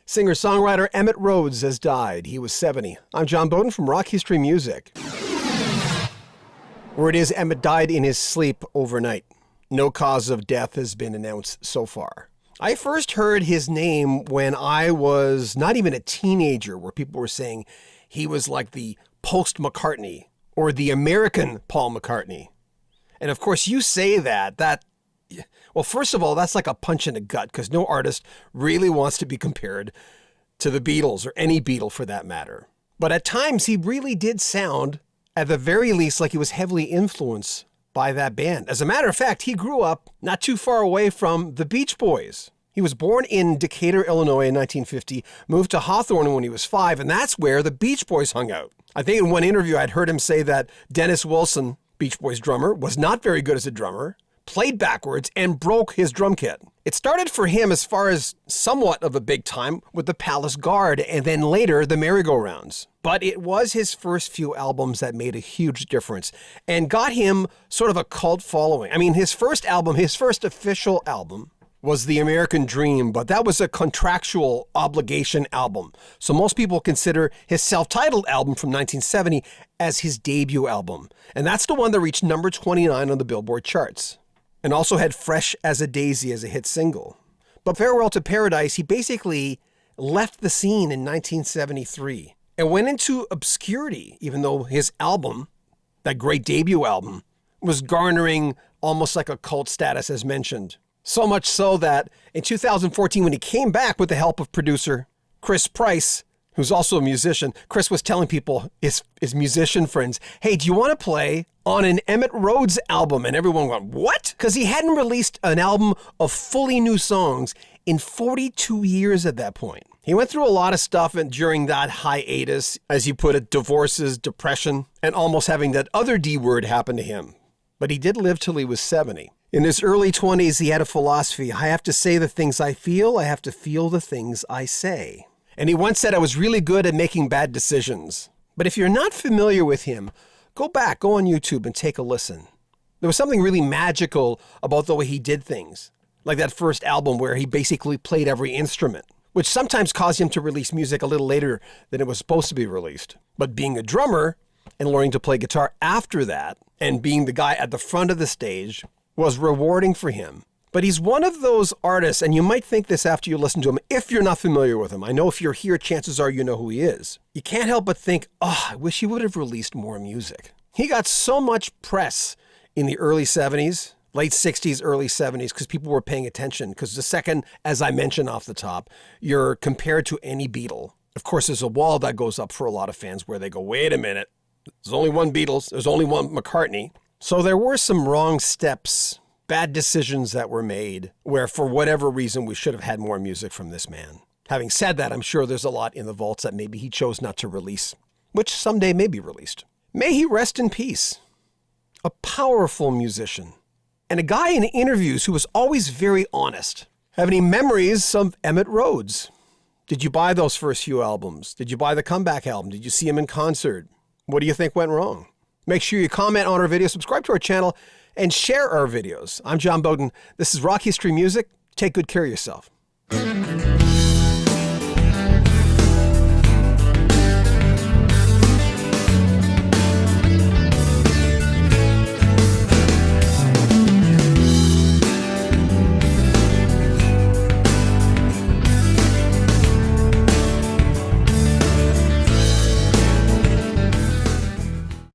Singer-songwriter Emitt Rhodes has died. He was 70. I'm John Beaudin from Rock History Music. Word is Emitt died in his sleep overnight. No cause of death has been announced so far. I first heard his name when I was not even a teenager, where people were saying he was like the post-McCartney or the American Paul McCartney. And of course, you say that, well, first of all, that's like a punch in the gut, because no artist really wants to be compared to the Beatles, or any Beatle for that matter. But at times, he really did sound, at the very least, like he was heavily influenced by that band. As a matter of fact, he grew up not too far away from the Beach Boys. He was born in Decatur, Illinois in 1950, moved to Hawthorne when he was 5, and that's where the Beach Boys hung out. I think in one interview I'd heard him say that Dennis Wilson, Beach Boys drummer, was not very good as a drummer, played backwards, and broke his drum kit. It started for him, as far as somewhat of a big time, with the Palace Guard, and then later the Merry-Go-Rounds. But it was his first few albums that made a huge difference and got him sort of a cult following. I mean, his first official album, was The American Dream, but that was a contractual obligation album. So most people consider his self-titled album from 1970 as his debut album. And that's the one that reached number 29 on the Billboard charts, and also had Fresh as a Daisy as a hit single. But Farewell to Paradise, he basically left the scene in 1973 and went into obscurity, even though his album, that great debut album, was garnering almost like a cult status, as mentioned. So much so that in 2014, when he came back with the help of producer Chris Price, who's also a musician, Chris was telling people, his musician friends, hey, do you want to play on an Emitt Rhodes album? And everyone went, what? Because he hadn't released an album of fully new songs in 42 years at that point. He went through a lot of stuff during that hiatus, as you put it, divorces, depression, and almost having that other D word happen to him. But he did live till he was 70. In his early 20s, he had a philosophy: I have to say the things I feel, I have to feel the things I say. And he once said, I was really good at making bad decisions. But if you're not familiar with him, go on YouTube and take a listen. There was something really magical about the way he did things, like that first album where he basically played every instrument, which sometimes caused him to release music a little later than it was supposed to be released. But being a drummer and learning to play guitar after that, and being the guy at the front of the stage, was rewarding for him. But he's one of those artists, and you might think this after you listen to him, if you're not familiar with him. I know if you're here, chances are you know who he is. You can't help but think, I wish he would have released more music. He got so much press in the early 70s, late 60s, early 70s, because people were paying attention. Because the second, as I mentioned off the top, you're compared to any Beatle. Of course, there's a wall that goes up for a lot of fans where they go, wait a minute, there's only one Beatles, there's only one McCartney. So there were some wrong steps, bad decisions that were made, where for whatever reason we should have had more music from this man. Having said that, I'm sure there's a lot in the vaults that maybe he chose not to release, which someday may be released. May he rest in peace. A powerful musician, and a guy in interviews who was always very honest. Have any memories of Emitt Rhodes? Did you buy those first few albums? Did you buy the comeback album? Did you see him in concert? What do you think went wrong? Make sure you comment on our video, subscribe to our channel, and share our videos. I'm John Beaudin. This is Rock History Music. Take good care of yourself.